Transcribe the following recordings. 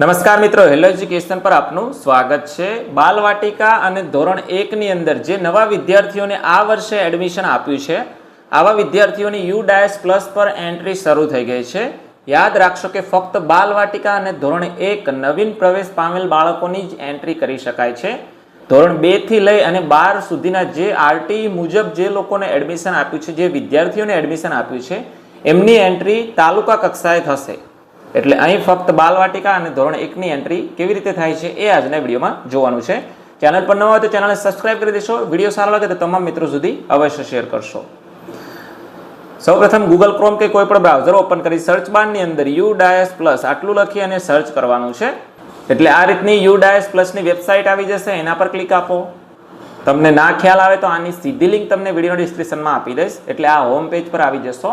નમસ્કાર મિત્રો, hello education પર આપનું સ્વાગત છે। બાલવાટિકા અને ધોરણ 1 ની અંદર જે નવા વિદ્યાર્થીઓને આ વર્ષે એડમિશન આપ્યું છે, આવા વિદ્યાર્થીઓની UDAS પ્લસ પર એન્ટ્રી શરૂ થઈ ગઈ છે। યાદ રાખશો કે ફક્ત બાલવાટિકા અને ધોરણ 1 નવીન પ્રવેશ પામેલ બાળકોની જ એન્ટ્રી કરી શકાય છે। ધોરણ 2 થી લઈ અને 12 સુધીના જે RTE મુજબ જે લોકોને એડમિશન આપ્યું છે, જે વિદ્યાર્થીઓને એડમિશન આપ્યું છે, એમની એન્ટ્રી તાલુકા કક્ષાએ થશે। એટલે અહીં ફક્ત બાલવાટિકા અને ધોરણ 1 ની એન્ટ્રી કેવી રીતે થાય છે એ આજના વિડીયોમાં જોવાનું છે। ચેનલ પર નવા હોય તો ચેનલને સબસ્ક્રાઇબ કરી દેશો। વિડીયો સારો લાગે તો તમામ મિત્રો સુધી અવશ્ય શેર કરશો। સૌપ્રથમ ગૂગલ ક્રોમ કે કોઈ પણ બ્રાઉઝર ઓપન કરી સર્ચ બારની અંદર UDAS પ્લસ આટલું લખી અને સર્ચ કરવાનું છે। એટલે આ રીતની UDAS પ્લસ ની વેબસાઇટ આવી જશે, એના પર ક્લિક આપો। તમને ના ખ્યાલ આવે તો આની સીધી લિંક તમને વિડીયો ડિસ્ક્રિપ્શનમાં આપી દઈશ, એટલે આ હોમ પેજ પર આવી જશો।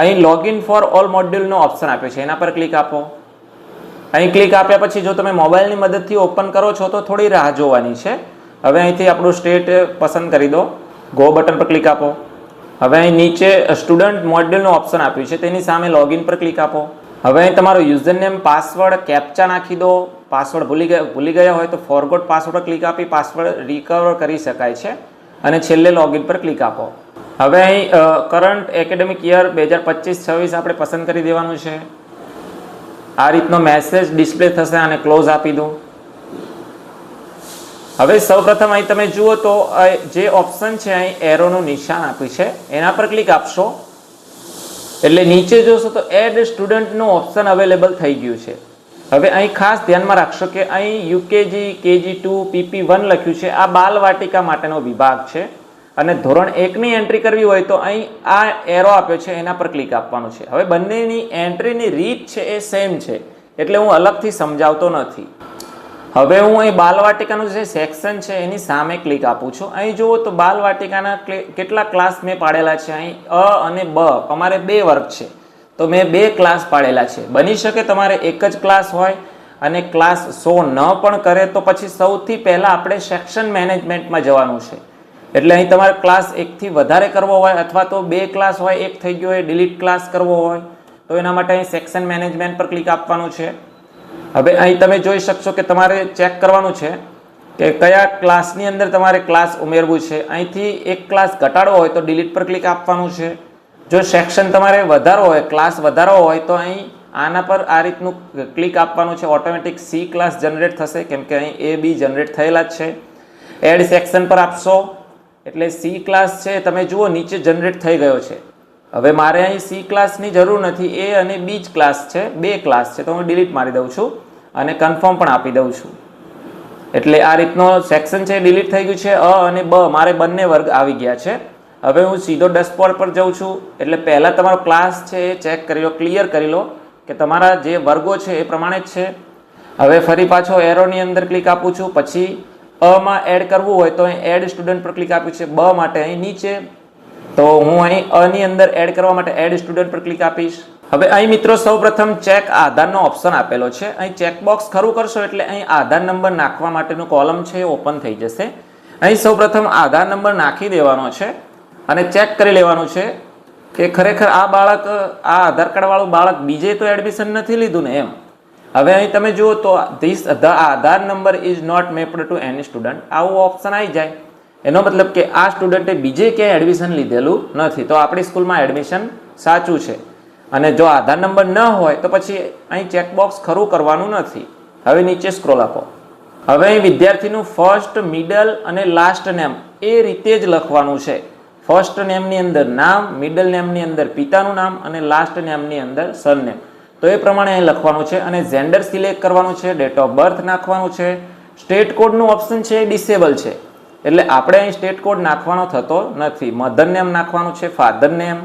અહીં લોગિન ફોર ઓલ મોડ્યુલનો ઓપ્શન આપ્યો છે, એના પર ક્લિક આપો। અહીં ક્લિક આપ્યા પછી જો તમે મોબાઈલની મદદથી ઓપન કરો છો તો થોડી રાહ જોવાની છે। હવે અહીંથી આપણું સ્ટેટ પસંદ કરી દો, ગો બટન પર ક્લિક આપો। હવે અહીં નીચે સ્ટુડન્ટ મોડ્યુલનો ઓપ્શન આપ્યું છે, તેની સામે લોગિન પર ક્લિક આપો। હવે અહીં તમારો યુઝર નેમ, પાસવર્ડ, કેપ્ચા નાખી દો। પાસવર્ડ ભૂલી ગયા હોય તો ફોરગોટ પાસવર્ડ પર ક્લિક આપી પાસવર્ડ રિકવર કરી શકાય છે, અને છેલ્લે લોગિન પર ક્લિક આપો। હવે અહીં કરંટ એકેડેમિક યર 2025-26 આપણે પસંદ કરી દેવાનું છે। આ રીતનો મેસેજ ડિસ્પ્લે થશે, અને ક્લોઝ આપી દો। હવે સૌપ્રથમ અહીં તમે જુઓ તો જે ઓપ્શન છે અહીં એરોનું નિશાન આપ્યું છે, એના પર ક્લિક આપશો એટલે નીચે જોશો તો એડ સ્ટુડન્ટનું ઓપ્શન અવેલેબલ થઈ ગયું છે। હવે અહીં ખાસ ધ્યાનમાં રાખશો કે અહીં UKG, KG2, PP1 લખ્યું છે, આ બાલવાટિકા માટેનો વિભાગ છે। અને ધોરણ 1 ની એન્ટ્રી કરવી હોય તો અહીં આ એરો આપ્યો છે, એના પર ક્લિક આપવાનું છે। હવે બંનેની એન્ટ્રીની રીત છે એ સેમ છે, એટલે હું અલગથી સમજાવતો નથી। હવે હું અહીં બાલવાટિકાનું જે સેક્શન છે એની સામે ક્લિક આપું છું। અહીં જુઓ તો બાલવાટિકાના કેટલા ક્લાસ મેં પાડેલા છે। અહીં અ અને બ અમારે 2 વર્ગ છે, તો મેં 2 ક્લાસ પાડેલા છે। બની શકે તમારે એક જ ક્લાસ હોય અને ક્લાસ શો ન પણ કરે, તો પછી સૌથી પહેલાં આપણે સેક્શન મેનેજમેન્ટમાં જવાનું છે। એટલે અહીં તમારે ક્લાસ 1 થી વધારે કરવો હોય, અથવા તો 2 ક્લાસ હોય, એક થઈ ગયો હોય, ડિલીટ ક્લાસ કરવો હોય, તો એના માટે અહીં સેક્શન મેનેજમેન્ટ પર ક્લિક આપવાનું છે। હવે અહીં તમે જોઈ શકશો કે તમારે ચેક કરવાનું છે કે કયા ક્લાસની અંદર તમારે ક્લાસ ઉમેરવું છે। અહીંથી એક ક્લાસ ઘટાડવો હોય તો ડિલીટ પર ક્લિક આપવાનું છે। જો સેક્શન તમારે વધારવો હોય, ક્લાસ વધારવો હોય, તો અહીં આના પર આ રીતનું ક્લિક આપવાનું છે। ઓટોમેટિક C ક્લાસ જનરેટ થશે, કેમ કે અહીં A, B જનરેટ થયેલા જ છે। એડ સેક્શન પર આપશો એટલે C ક્લાસ છે તમે જુઓ નીચે જનરેટ થઈ ગયો છે। હવે મારે અહીં C ક્લાસની જરૂર નથી, A અને B જ ક્લાસ છે, 2 ક્લાસ છે, તો હું ડિલીટ મારી દઉં છું અને કન્ફર્મ પણ આપી દઉં છું। એટલે આ રીતનો સેક્શન છે ડિલીટ થઈ ગયું છે। અ અને બ મારે બંને વર્ગ આવી ગયા છે। હવે હું સીધો ડેશબોર્ડ પર જાઉં છું, એટલે પહેલાં તમારો ક્લાસ છે એ ચેક કરી લો, ક્લિયર કરી લો કે તમારા જે વર્ગો છે એ પ્રમાણે જ છે। હવે ફરી પાછો એરોની અંદર ક્લિક આપું છું, પછી માં એડ કરવું હોય તો અહીં એડ સ્ટુડન્ટ પર ક્લિક આપ્યું છે, બ માટે અહીં નીચે, તો હું અહીં અ ની અંદર એડ કરવા માટે એડ સ્ટુડન્ટ પર ક્લિક આપીશ। હવે અહીં મિત્રો સૌપ્રથમ ચેક આધારનો ઓપ્શન આપેલો છે, અહીં ચેકબોક્સ ખરું કરશો એટલે અહીં આધાર નંબર નાખવા માટેનું કોલમ છે એ ઓપન થઈ જશે। અહીં સૌપ્રથમ આધાર નંબર નાખી દેવાનો છે અને ચેક કરી લેવાનું છે કે ખરેખર આ બાળક, આ આધાર કાર્ડ વાળું બાળક બીજે તો એડમિશન નથી લીધું ને એમ। હવે અહીં તમે જુઓ તો the Aadhaar number is not mapped to any student, આવું ઓપ્શન આવી જાય, એનો મતલબ કે આ સ્ટુડન્ટે બીજે ક્યાંય એડમિશન લીધેલું નથી, તો આપણી સ્કૂલમાં એડમિશન સાચું છે। અને જો આધાર નંબર ન હોય તો પછી અહીં ચેકબોક્સ ખરું કરવાનું નથી। હવે નીચે સ્ક્રોલ આપો। હવે અહીં વિદ્યાર્થીનું ફર્સ્ટ, મિડલ અને લાસ્ટ નેમ એ રીતે જ લખવાનું છે। ફર્સ્ટ નેમની અંદર નામ, મિડલ નેમની અંદર પિતાનું નામ અને લાસ્ટ નેમની અંદર સરનેમ, તો એ પ્રમાણે અહીં લખવાનું છે। અને જેન્ડર સિલેક્ટ કરવાનું છે, ડેટ ઓફ બર્થ નાખવાનું છે। સ્ટેટ કોડનું ઓપ્શન છે એ ડિસેબલ છે, એટલે આપણે અહીં સ્ટેટ કોડ નાખવાનો થતો નથી। મધર નેમ નાખવાનું છે, ફાધર નેમ,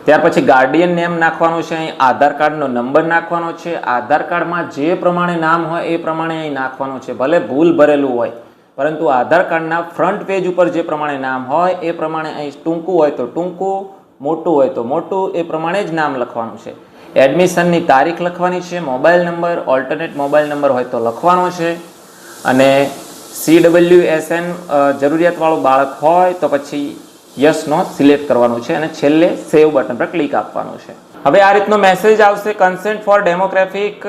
ત્યાર પછી ગાર્ડિયન નેમ નાખવાનું છે, અહીં આધાર કાર્ડનો નંબર નાખવાનો છે, આધાર કાર્ડમાં જે પ્રમાણે નામ હોય એ પ્રમાણે અહીં નાખવાનું છે, ભલે ભૂલ ભરેલું હોય, પરંતુ આધાર કાર્ડના ફ્રન્ટ પેજ ઉપર જે પ્રમાણે નામ હોય એ પ્રમાણે અહીં ટૂંકું હોય તો ટૂંકું, મોટું હોય તો મોટું, એ પ્રમાણે જ નામ લખવાનું છે। એડમિશનની તારીખ લખવાની છે, mobile number, alternate mobile number હોય તો લખવાનો છે, અને CWSN જરૂરિયાતવાળું બાળક હોય તો પછી યસ નો સિલેક્ટ કરવાનું છે, અને છેલ્લે સેવ બટન પર ક્લિક આપવાનું છે। હવે આ રીતનો મેસેજ આવશે કન્સેન્ટ ફોર ડેમોગ્રાફિક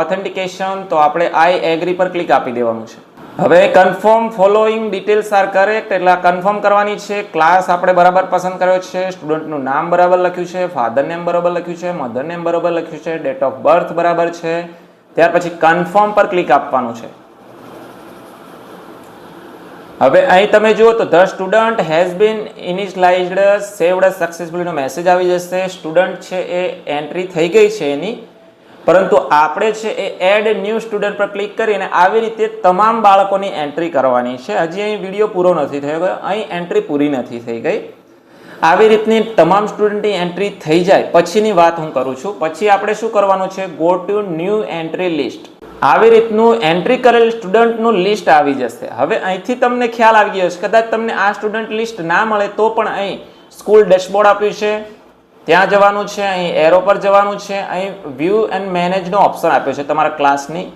ઓથેન્ટિકેશન, તો આપણે આઈ એગ્રી પર ક્લિક આપી દેવાનું છે. હવે confirm following details are correct, એટલે કન્ફર્મ કરવાની છે. ક્લાસ આપણે બરાબર પસંદ કર્યો છે, સ્ટુડન્ટનું નામ બરાબર લખ્યું છે, ફાધર નેમ બરાબર લખ્યું છે, મધર નેમ બરાબર લખ્યું છે, ડેટ ઓફ બર્થ બરાબર છે. ત્યાર પછી કન્ફર્મ પર ક્લિક આપવાનું છે. હવે અહીં તમે જુઓ તો the student has been initialised saved સક્સેસફુલીનો મેસેજ આવી જશે. સ્ટુડન્ટ છે એ એન્ટ્રી થઈ ગઈ છે એની, પરંતુ આપણે છે એ એડ ન્યૂ સ્ટુડન્ટ પર ક્લિક કરીને આવી રીતે તમામ બાળકોની એન્ટ્રી કરવાની છે. હજી અહીં વિડીયો પૂરો નથી થયો, અહીં એન્ટ્રી પૂરી નથી થઈ ગઈ. આવી રીતની તમામ સ્ટુડન્ટની એન્ટ્રી થઈ જાય પછીની વાત હું કરું છું. પછી આપણે શું કરવાનું છે, go to new entry list. આવી રીતનું એન્ટ્રી કરેલ સ્ટુડન્ટનું લિસ્ટ આવી જશે. હવે અહીંથી તમને ખ્યાલ આવી ગયો છે, કદાચ તમને આ સ્ટુડન્ટ લિસ્ટ ના મળે તો પણ અહીં સ્કૂલ ડેશબોર્ડ આપ્યું છે, ત્યાં જવાનું છે, અહીં એરો પર જવાનું છે, અહીં વ્યૂ એન્ડ મેનેજનો ઓપ્શન આપ્યો છે તમારા ક્લાસની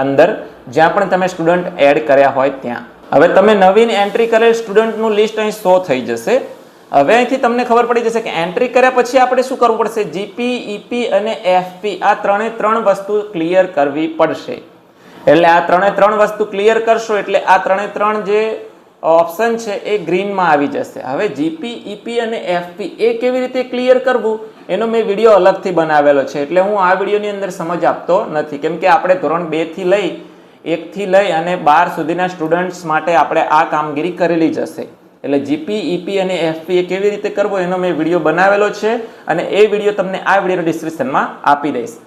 અંદર, જ્યાં પણ તમે સ્ટુડન્ટ એડ કર્યા હોય ત્યાં. હવે તમે નવીન એન્ટ્રી કરેલ સ્ટુડન્ટનું લિસ્ટ અહીં શો થઈ જશે. હવે અહીંથી તમને ખબર પડી જશે કે એન્ટ્રી કર્યા પછી આપણે શું કરવું પડશે, જીપી, ઈપી અને એફપી આ ત્રણ વસ્તુ ક્લિયર કરવી પડશે. એટલે આ ત્રણ વસ્તુ ક્લિયર કરશો એટલે આ ત્રણ જે ઓપ્શન છે એ ગ્રીનમાં આવી જશે. હવે જીપી, ઈપી અને એફપી એ કેવી રીતે ક્લિયર કરવું એનો મેં વિડીયો અલગથી બનાવેલો છે, એટલે હું આ વિડીયોની અંદર સમજ આપતો નથી, કેમ કે આપણે ધોરણ 2 થી લઈ 1 થી લઈ અને 12 સુધીના સ્ટુડન્ટ્સ માટે આપણે આ કામગીરી કરેલી જ હશે. એટલે જીપી, ઈપી અને એફપી એ કેવી રીતે કરવો એનો મેં વિડીયો બનાવેલો છે, અને એ વિડીયો તમને આ વિડીયો ડિસ્ક્રિપ્શનમાં આપી દઈશ.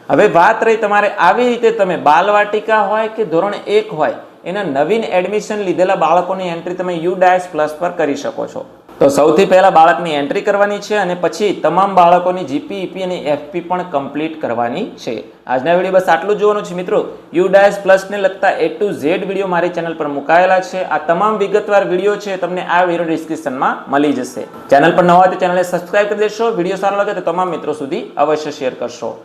હવે વાત રહી તમારે આવી રીતે તમે બાલવાટિકા હોય કે ધોરણ 1 હોય એના નવીન એડમિશન લીધેલા બાળકોની એન્ટ્રી તમે U-Plus પર કરી શકો છો. તો સૌથી પહેલા બાળકની એન્ટ્રી કરવાની છે અને પછી તમામ બાળકોની જીપી, ઈપી અને એફપી પણ કમ્પ્લીટ કરવાની છે. આજના વિડીયો બસ આટલું જોવાનું છે મિત્રો. U-Plus ને લગતા A to Z વિડીયો મારી ચેનલ પર મુકાયેલા છે. આ તમામ વિગતવાર વિડીયો છે તમને આ વિડીયો ડિસ્ક્રિપ્શનમાં મળી જશે. ચેનલ પર નવા હોય તો ચેનલને સબસ્ક્રાઇબ કરી દેશો. વિડીયો સારો લાગે તો તમામ મિત્રો સુધી અવશ્ય શેર કરશો.